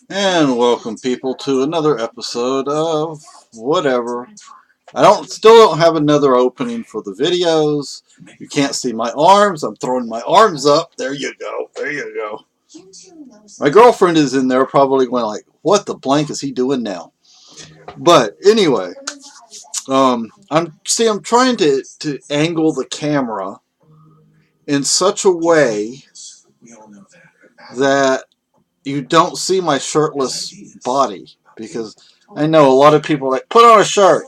And welcome people to another episode of whatever. Still don't have another opening for the videos. You can't see my arms. I'm throwing my arms up. There you go. There you go. My girlfriend is in there probably going like, what the blank is he doing now? But anyway, I'm trying to angle the camera in such a way that you don't see my shirtless body, because I know a lot of people are like, put on a shirt.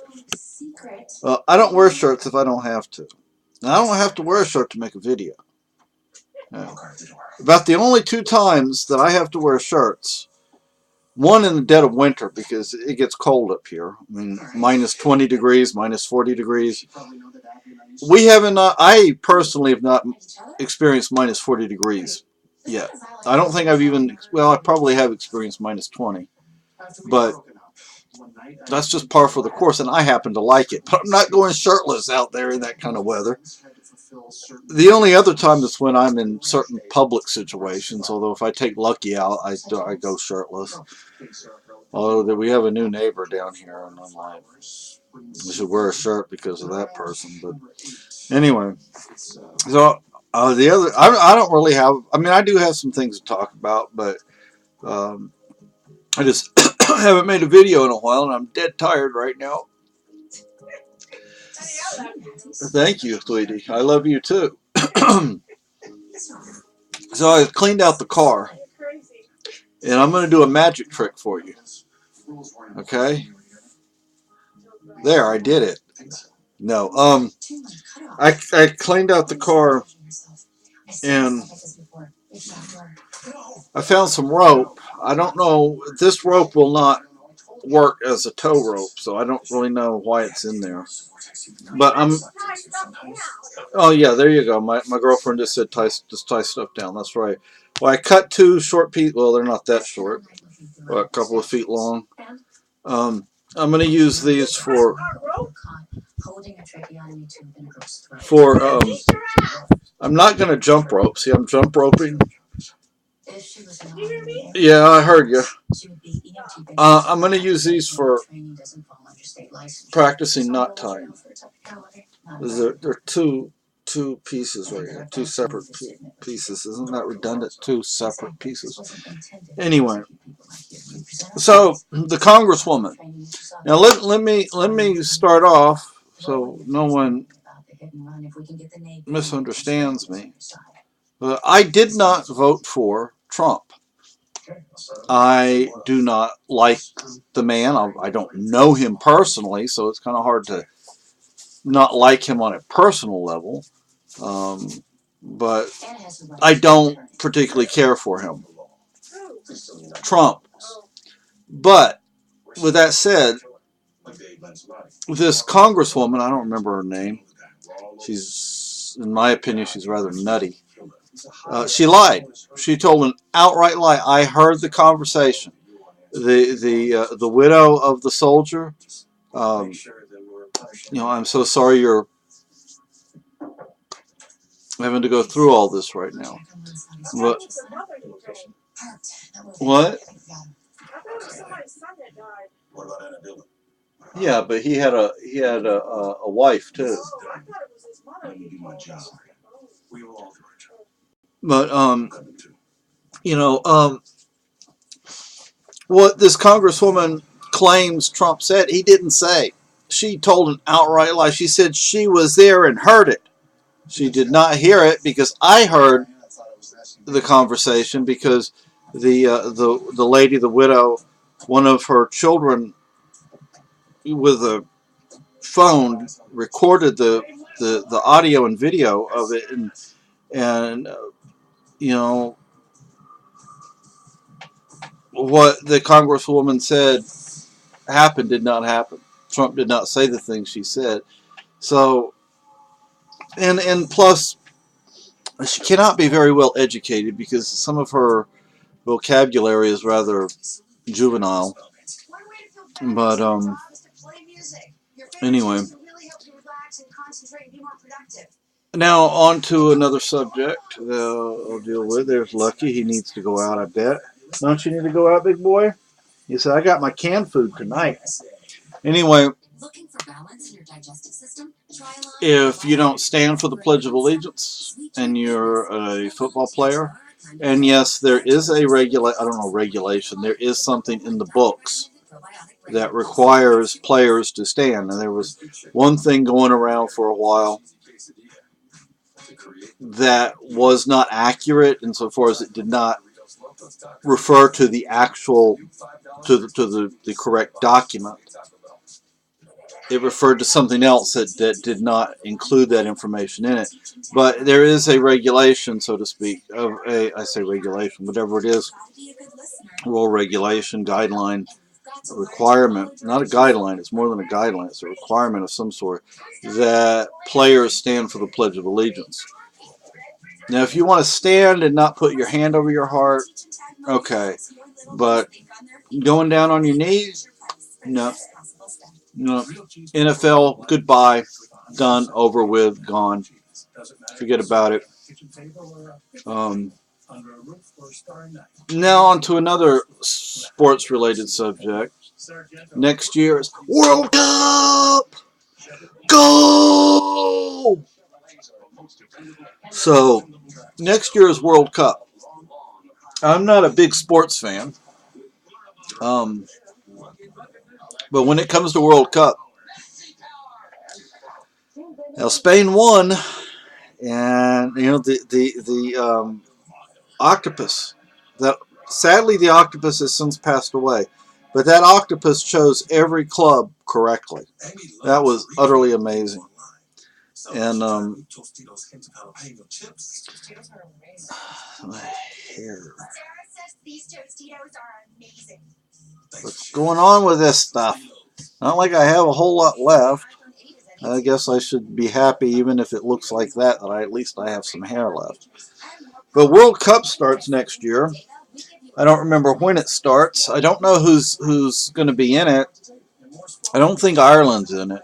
I don't wear shirts if I don't have to. And I don't have to wear a shirt to make a video. About the only 2 times that I have to wear shirts, one in the dead of winter because it gets cold up here. I mean, minus 20 degrees, minus 40 degrees. I personally have not experienced minus 40 degrees yet. I don't think I've even, well, I probably have experienced minus 20. But that's just par for the course, and I happen to like it. But I'm not going shirtless out there in that kind of weather. The only other time is when I'm in certain public situations, although if I take Lucky out, I go shirtless. Although we have a new neighbor down here, and I'm like, I should wear a shirt because of that person. But anyway, so the other, I don't really have, I mean, I do have some things to talk about, but I just haven't made a video in a while, and I'm dead tired right now. Thank you, sweetie. I love you too. So I cleaned out the car, and I'm going to do a magic trick for you. Okay? There, I did it. No, I cleaned out the car, and I found some rope. I don't know, this rope will not work as a tow rope, so I don't really know why it's in there. But oh yeah, there you go. My girlfriend just said tie stuff down. That's right. Well, I cut 2 short pieces. Well, they're not that short, but a couple of feet long. I'm going to use these for I'm not going to jump rope. See, I'm jump roping. Yeah, I heard you. I'm going to use these for practicing knot tying. They're two pieces right here, 2 separate pieces. Isn't that redundant? 2 separate pieces. Anyway, so the Congresswoman. Now let me start off so no one misunderstands me. I did not vote for Trump. I do not like the man. I don't know him personally, so it's kind of hard to not like him on a personal level. But I don't particularly care for him. Trump. But with that said, this Congresswoman, I don't remember her name. She's, in my opinion, she's rather nutty. She lied. She told an outright lie. I heard the conversation. The widow of the soldier. I'm so sorry you're having to go through all this right now. But what? Yeah, but he had a wife too. But what this Congresswoman claims Trump said, he didn't say. She told an outright lie. She said she was there and heard it. She did not hear it because I heard the conversation, because the lady, the widow, one of her children with a phone recorded the audio and video of it, and what the Congresswoman said happened did not happen. Trump did not say the things she said. So, and plus, she cannot be very well educated because some of her vocabulary is rather juvenile. But anyway, now on to another subject I'll deal with. There's Lucky. He needs to go out, I bet. Don't you need to go out, big boy? He said, I got my canned food tonight. Anyway, if you don't stand for the Pledge of Allegiance and you're a football player, and yes, there is a regulation. There is something in the books that requires players to stand. And there was one thing going around for a while that was not accurate insofar as it did not refer to the actual the correct document. It referred to something else that did not include that information in it. But there is a regulation, so to speak, of I say regulation, whatever it is, rule, regulation, guideline, a requirement, not a guideline, it's more than a guideline, it's a requirement of some sort, that players stand for the Pledge of Allegiance. Now, if you want to stand and not put your hand over your heart, okay, but going down on your knees, no. No. NFL, goodbye, done, over with, gone. Forget about it. Now on to another sports-related subject. Next year is World Cup! Go! So, next year is World Cup. I'm not a big sports fan. But when it comes to World Cup, now Spain won, and you know the octopus. That sadly the octopus has since passed away, but that octopus chose every club correctly. That was utterly amazing. And my hair. What's going on with this stuff? Not like I have a whole lot left. I guess I should be happy even if it looks like that at least I have some hair left. But World Cup starts next year. I don't remember when it starts. I don't know who's going to be in it. I don't think Ireland's in it.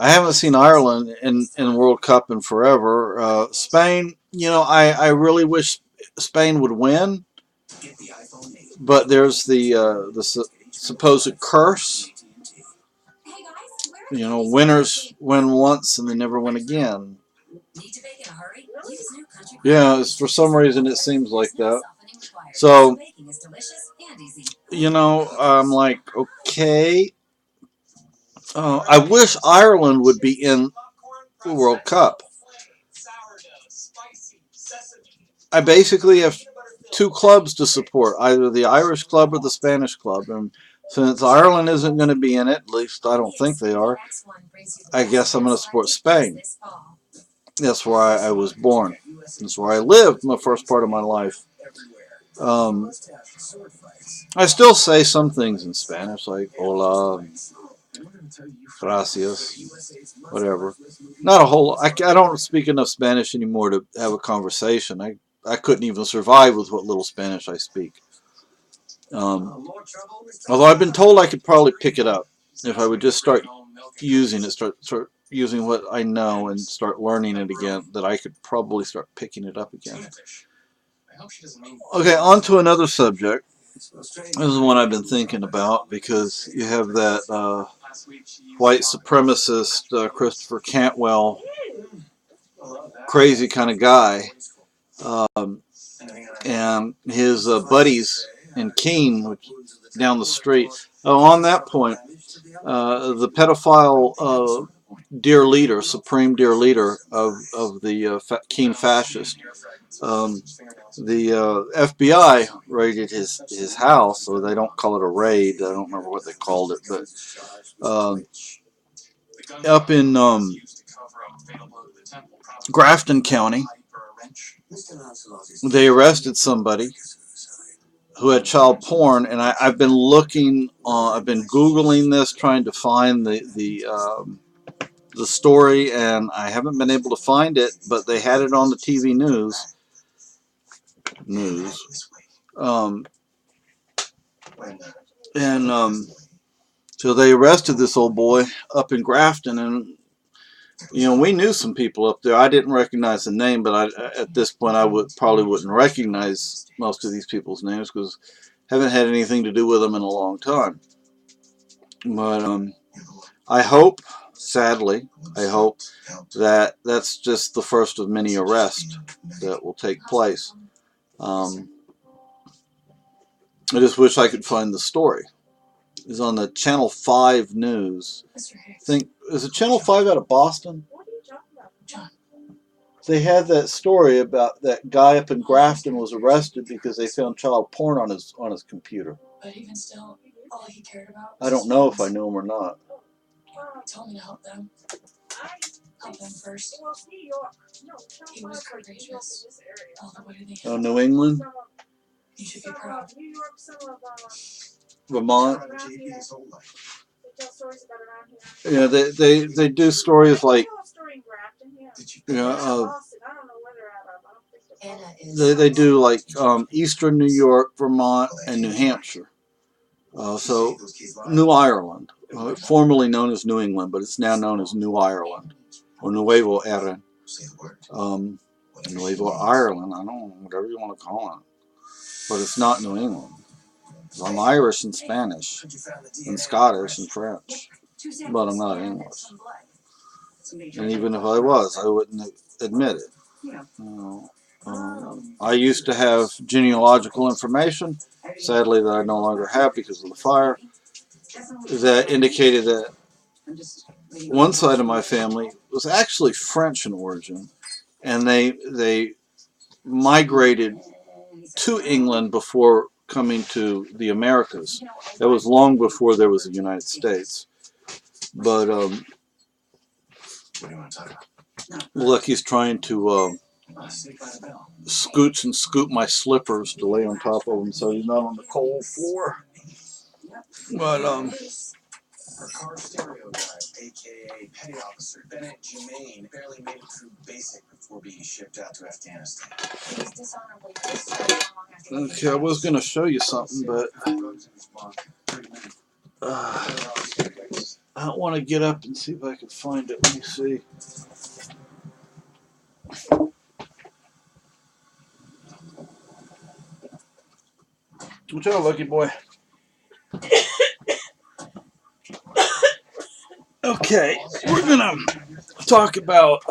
I haven't seen Ireland in World Cup in forever. Spain, you know, I really wish Spain would win, but there's the supposed curse. You know, winners win once and they never win again. Yeah, for some reason it seems like that. So, you know, I'm like, okay. I wish Ireland would be in the World Cup. I basically have two clubs to support, either the Irish club or the Spanish club. And since Ireland isn't going to be in it, at least I don't think they are, I guess I'm going to support Spain. That's where I was born. That's where I lived the first part of my life. I still say some things in Spanish, like hola, gracias, whatever. Not a whole. I don't speak enough Spanish anymore to have a conversation. I couldn't even survive with what little Spanish I speak. Although I've been told I could probably pick it up if I would just start using it, start using what I know and start learning it again, that I could probably start picking it up again. Okay, on to another subject. This is one I've been thinking about because you have that white supremacist Christopher Cantwell, crazy kind of guy, and his buddies in Keene, which down the street. On that point, the pedophile dear leader, supreme dear leader of the Keene fascist, the FBI raided his house, or they don't call it a raid. I don't remember what they called it, but up in Grafton County, they arrested somebody who had child porn, and I've been looking, I've been Googling this, trying to find the story, and I haven't been able to find it, but they had it on the TV news. So they arrested this old boy up in Grafton, and You know, we knew some people up there. I didn't recognize the name, but at this point I probably wouldn't recognize most of these people's names because I haven't had anything to do with them in a long time. But I hope, sadly, I hope that that's just the first of many arrests that will take place. I just wish I could find the story. It's on the Channel 5 news. Is it Channel 5 out of Boston? They had that story about that guy up in Grafton was arrested because they found child porn on his computer. But even still, all he cared about. I don't know if I knew him or not. He told me to help them. Help them first. He was courageous all the way to the end. Oh, New England? You should be proud. Vermont? Yeah, they do stories like, they do like Eastern New York, Vermont, and New Hampshire. So New Ireland, formerly known as New England, but it's now known as New Ireland, or Nuevo Era. Nuevo Ireland, I don't know, whatever you want to call it. But it's not New England. I'm Irish and Spanish, and Scottish and French, but I'm not English. And even if I was, I wouldn't admit it. I used to have genealogical information, sadly that I no longer have because of the fire, that indicated that one side of my family was actually French in origin, and they migrated to England before coming to the Americas. That was long before there was a United States. But Lucky's trying to scooch and scoop my slippers to lay on top of him so he's not on the cold floor. But our car stereo guy, aka Petty Officer Bennett Germain, barely made it through basic before being shipped out to Afghanistan. Okay, I was going to show you something, but I don't want to get up and see if I can find it. Let me see. What's up, Lucky boy? Okay, we're gonna talk about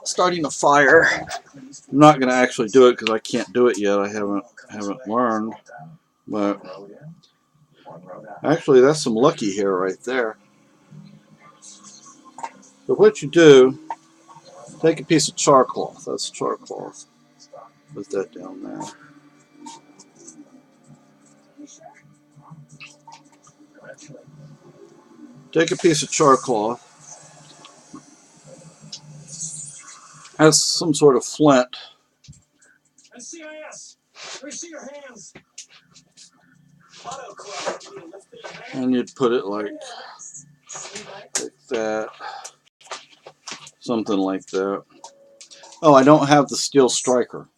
starting a fire. I'm not gonna actually do it because I can't do it yet. I haven't learned. But actually, that's some Lucky hair right there. So what you do, take a piece of char cloth. That's char cloth. Put that down there. Take a piece of char cloth. Has some sort of flint. NCIS, let me see your hands. And you'd put it like that. Something like that. Oh, I don't have the steel striker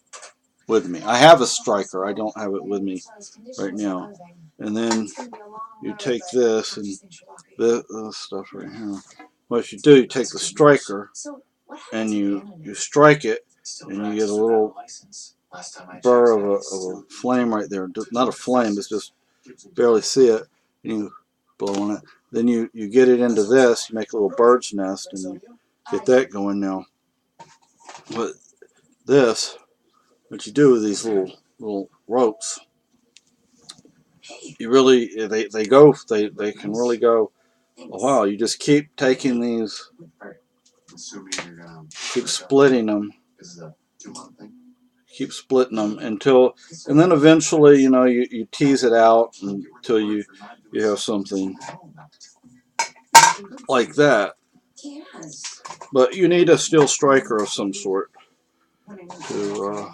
with me. I have a striker. I don't have it with me right now. And then you take this and this stuff right here. What you do, you take the striker and you strike it, and you get a little burr of a flame right there. Not a flame, it's just barely see it. And you blow on it. Then you get it into this. You make a little bird's nest, and you get that going now. But this, what you do with these little ropes, you really they can really go a while. You just keep taking these, keep splitting them, keep splitting them until, and then eventually, you tease it out until you have something like that. But you need a steel striker of some sort to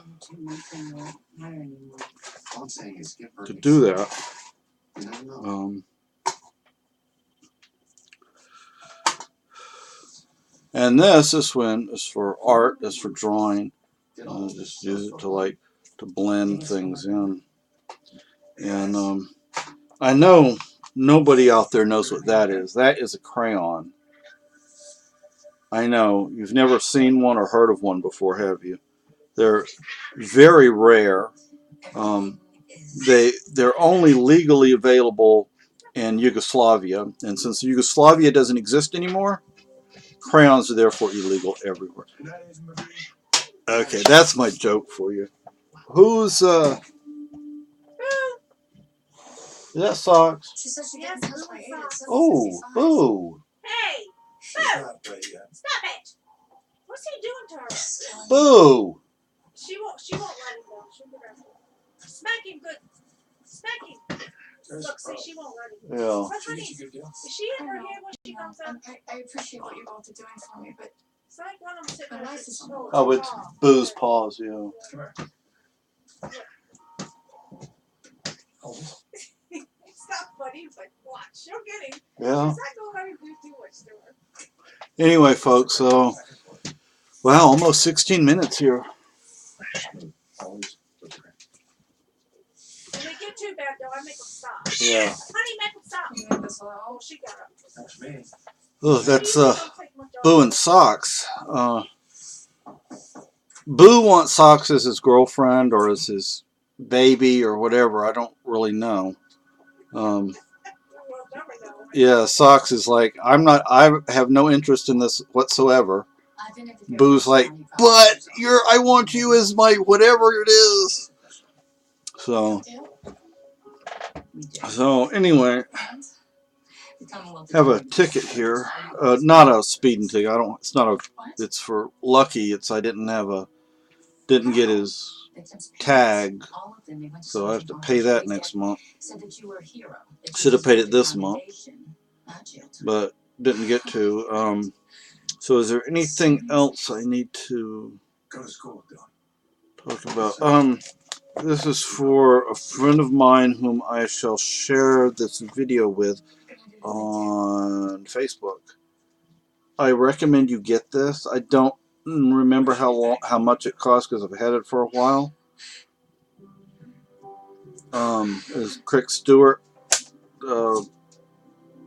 do that. And this one is for art, is for drawing. Just use it to blend things in. And I know nobody out there knows what that is. That is a crayon. I know. You've never seen one or heard of one before, have you? They're very rare. Um, they're only legally available in Yugoslavia, and since Yugoslavia doesn't exist anymore, crayons are therefore illegal everywhere. Okay, that's my joke for you. Who's is that Socks? She said she didn't touch my hair. Oh, Boo. Hey, Boo! Stop it! What's he doing to her? Boo. She won't let him go. She'll get her. Smack him good. Smack him. Look, see, she won't let him. Yeah. But honey, is she in her head when she comes up? I appreciate what you both are doing for me, but It's like one of them sitting there. Oh, it's Boo's paws, yeah. It's not funny, but watch. She'll get him. Yeah. She's not going to let him do too much to her. Anyway, folks, so wow, almost 16 minutes here. When they get too bad, though, I make them stop. Yeah. Honey, make them stop. Oh, she got up. That's me. Oh, that's Boo and Socks. Boo wants Socks as his girlfriend or as his baby or whatever. I don't really know. Yeah, Socks is like, I have no interest in this whatsoever. Boo's like, but I want you as my whatever it is. So anyway, have a ticket here. Not a speeding ticket. It's for Lucky. I didn't get his tag, so I have to pay that next month. Should have paid it this month, but didn't get to. So is there anything else I need to talk about? This is for a friend of mine whom I shall share this video with on Facebook. I recommend you get this. I don't remember how much it costs because I've had it for a while. Is Crick Stewart.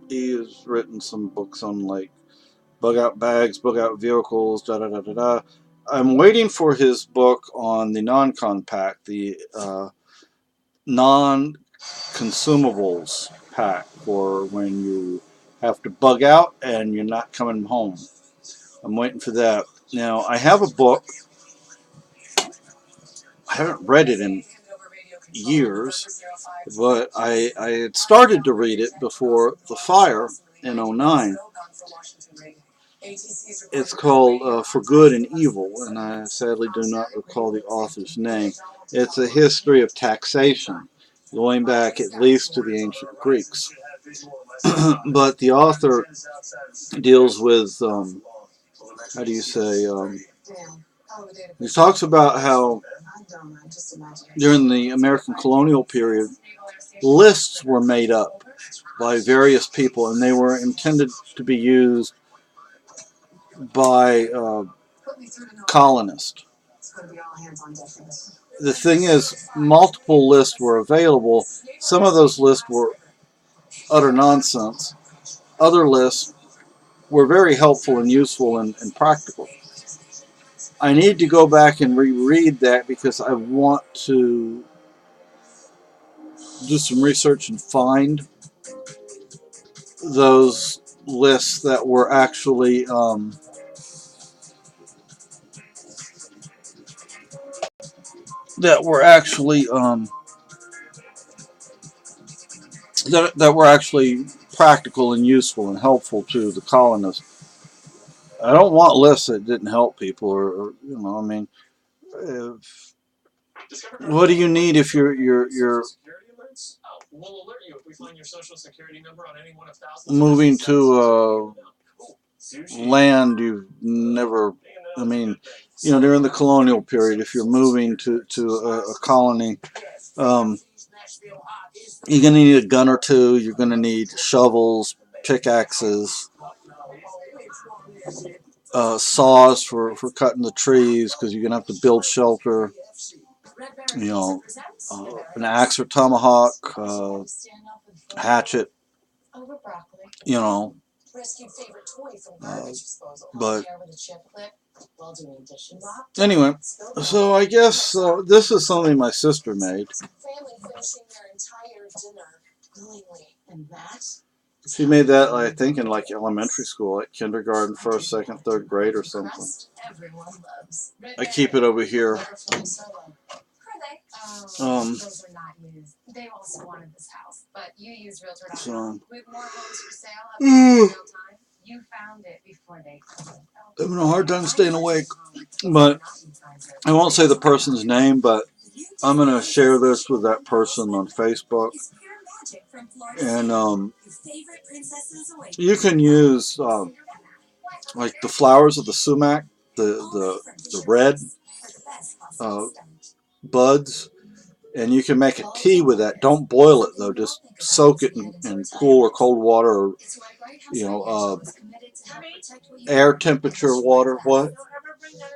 He has written some books on like bug out bags, bug out vehicles, da da da da da. I'm waiting for his book on the non-compact, the non-consumables pack for when you have to bug out and you're not coming home. I'm waiting for that. Now, I have a book. I haven't read it in years, but I had started to read it before the fire in '09. It's called For Good and Evil, and I sadly do not recall the author's name. It's a history of taxation, going back at least to the ancient Greeks. But the author deals with, how do you say, he talks about how during the American colonial period, lists were made up by various people, and they were intended to be used by colonists. The thing is, multiple lists were available. Some of those lists were utter nonsense. Other lists were very helpful and useful and practical. I need to go back and reread that because I want to do some research and find those lists that were actually that were actually practical and useful and helpful to the colonists. I don't want lists that didn't help people, or I mean, what do you need if you're moving to land you've never? I mean, during the colonial period, if you're moving to a colony, you're going to need a gun or two. You're going to need shovels, pickaxes, saws for cutting the trees because you're going to have to build shelter. An axe or tomahawk, hatchet. But anyway, so I guess this is something my sister made. She made that, I think, in like elementary school, like kindergarten, first, second, third grade or something. I keep it over here. Those are not used. They also wanted this house, but you use Realtor.com. We have more homes for sale up in real time. You found it before they found it. Having a hard time staying awake. But I won't say the person's name, but I'm going to share this with that person on Facebook. And you can use like the flowers of the sumac, the red buds, and you can make a tea with that. Don't boil it though, just soak it in cool or cold water, or air temperature water. What?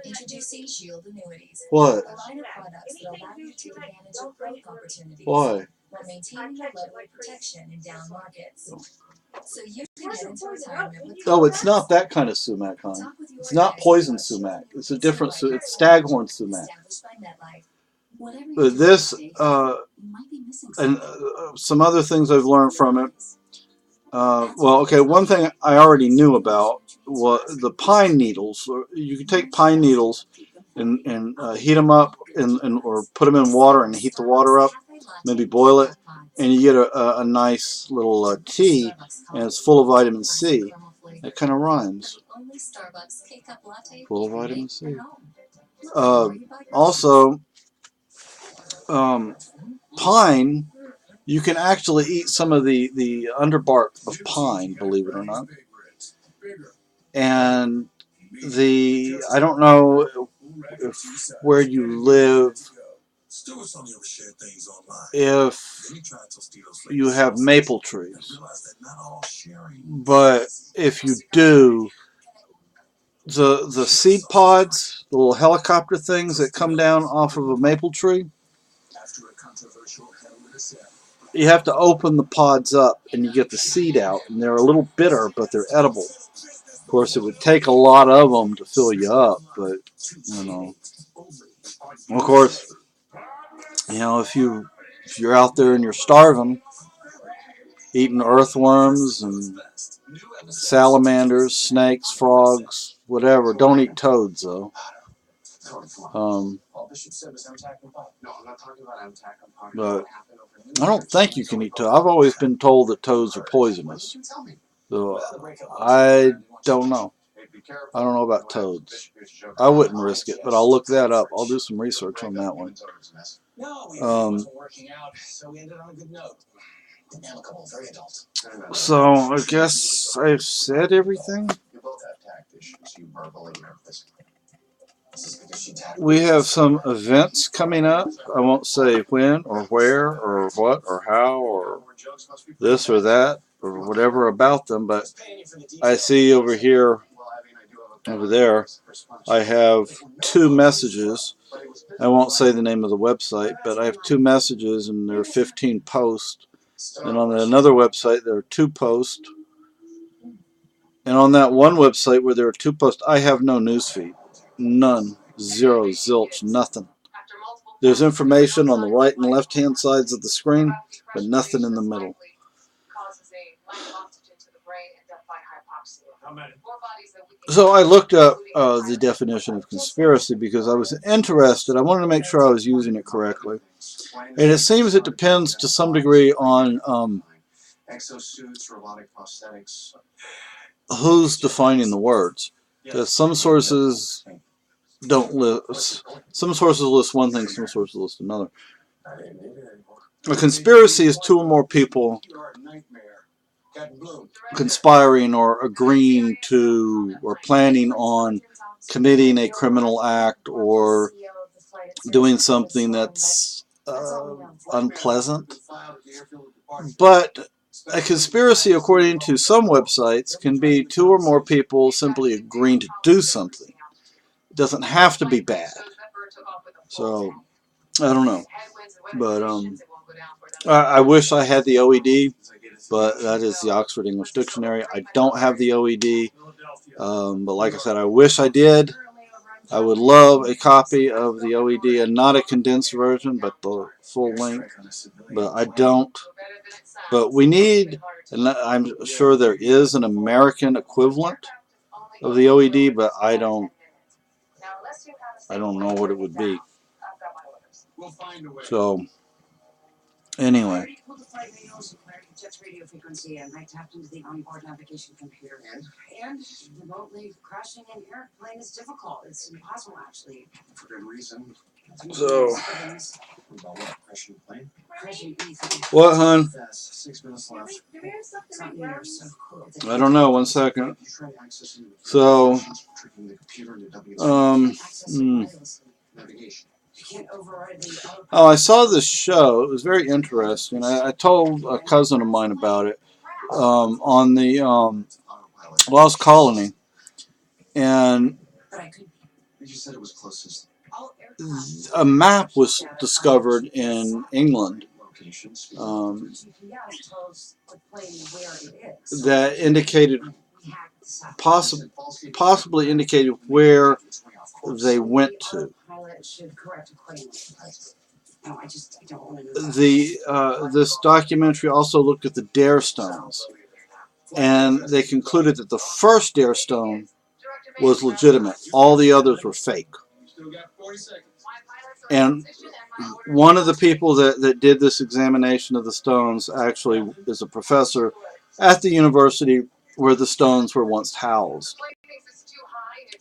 Introducing Shield Annuities. What? A line of products that allow you to take advantage of growth opportunities. Why? While maintaining your level of protection in down markets. So you can get into retirement with Oh, it's not that kind of sumac, hon. It's not poison sumac. It's a different it's staghorn sumac. But this and some other things I've learned from it. Well, okay, one thing I already knew about was the pine needles. You can take pine needles and heat them up or put them in water and heat the water up, maybe boil it, and you get a nice little tea, and it's full of vitamin C. That kind of rhymes. Full of vitamin C. Also, pine, you can actually eat some of the underbark of pine, believe it or not. And I don't know where you live, if you have maple trees, but if you do, the seed pods, the little helicopter things that come down off of a maple tree, you have to open the pods up and you get the seed out, and they're a little bitter, but they're edible. Of course, it would take a lot of them to fill you up, but of course, if you're out there and you're starving, eating earthworms and salamanders, snakes, frogs, whatever. Don't eat toads, though. But I don't think you can eat toads. I've always been told that toads are poisonous. So I don't know. I don't know about toads. I wouldn't risk it, but I'll look that up. I'll do some research on that one. So I guess I've said everything. We have some events coming up. I won't say when or where or what or how or this or that or whatever about them, but I see over here, over there, I have 2 messages. I won't say the name of the website, but I have 2 messages and there are 15 posts. And on another website there are 2 posts. And on that one website where there are 2 posts, I have no newsfeed. None. Zero. Zilch. Nothing. There's information on the right and left hand sides of the screen, but nothing in the middle. So I looked up the definition of conspiracy because I was interested. I wanted to make sure I was using it correctly. And it seems it depends to some degree on who's defining the words. Because some sources don't list. Some sources list one thing, some sources list another. A conspiracy is 2 or more people conspiring or agreeing to or planning on committing a criminal act or doing something that's unpleasant. But a conspiracy, according to some websites, can be 2 or more people simply agreeing to do something. It doesn't have to be bad. So, I don't know. But I wish I had the OED but that is the Oxford English Dictionary. I don't have the OED, but like I said, I wish I did. I would love a copy of the OED, and not a condensed version, but the full length. But I don't. But we need, and I'm sure there is an American equivalent of the OED, but I don't know what it would be. So, anyway. Jet's radio frequency, and I tapped into the onboard navigation computer. And remotely crashing an airplane is difficult. It's impossible, actually. For good reason. So, About what? Crashing a plane? Crashing anything. what, hon? 6 minutes Do left. we have something Something like you're so cool. I don't know. 1 second. You try accessing the So, tricking the computer into navigation. You can't override the oh, I saw this show. It was very interesting. I told a cousin of mine about it on the Lost Colony, and But I could. You just said it was closest. a map was discovered in England Locations. GPS tells the plane where it is. that indicated, We hacked this up. possibly indicated where they went to. Pilot should correct a claim. No, I don't want to know that. This documentary also looked at the Dare Stones, and they concluded that the first Dare Stone was legitimate. All the others were fake. And one of the people that did this examination of the stones actually is a professor at the university where the stones were once housed.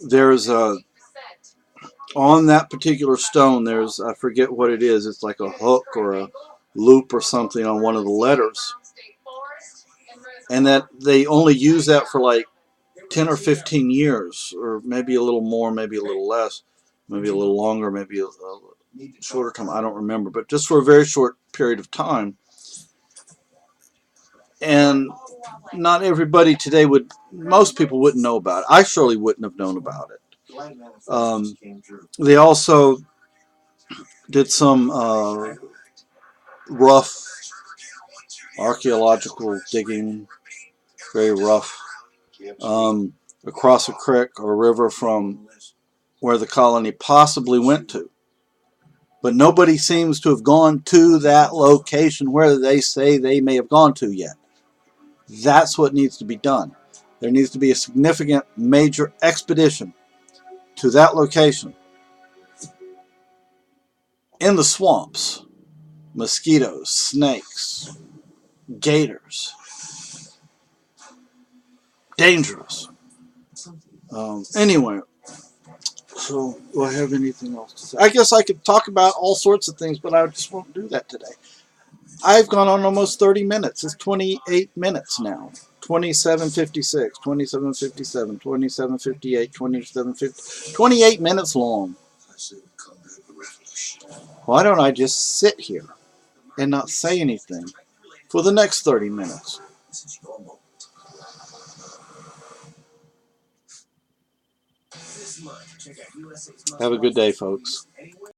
There's on that particular stone, there's, I forget what it is, it's like a hook or a loop or something on one of the letters. And that they only use that for like 10 or 15 years, or maybe a little more, maybe a little less, maybe a little longer, maybe a shorter time, I don't remember, but just for a very short period of time. And not everybody today would, most people wouldn't know about it. I surely wouldn't have known about it. They also did some rough archaeological digging, very rough, across a creek or river from where the colony possibly went to. But nobody seems to have gone to that location where they say they may have gone to yet. That's what needs to be done. There needs to be a significant major expedition to that location. In the swamps, mosquitoes, snakes, gators, dangerous. Anyway, so do I have anything else to say? I guess I could talk about all sorts of things, but I just won't do that today. I've gone on almost 30 minutes. It's 28 minutes now. 27:56, 27:57, 27:58, 27:50, 28 minutes long. Why don't I just sit here and not say anything for the next 30 minutes? Have a good day, folks.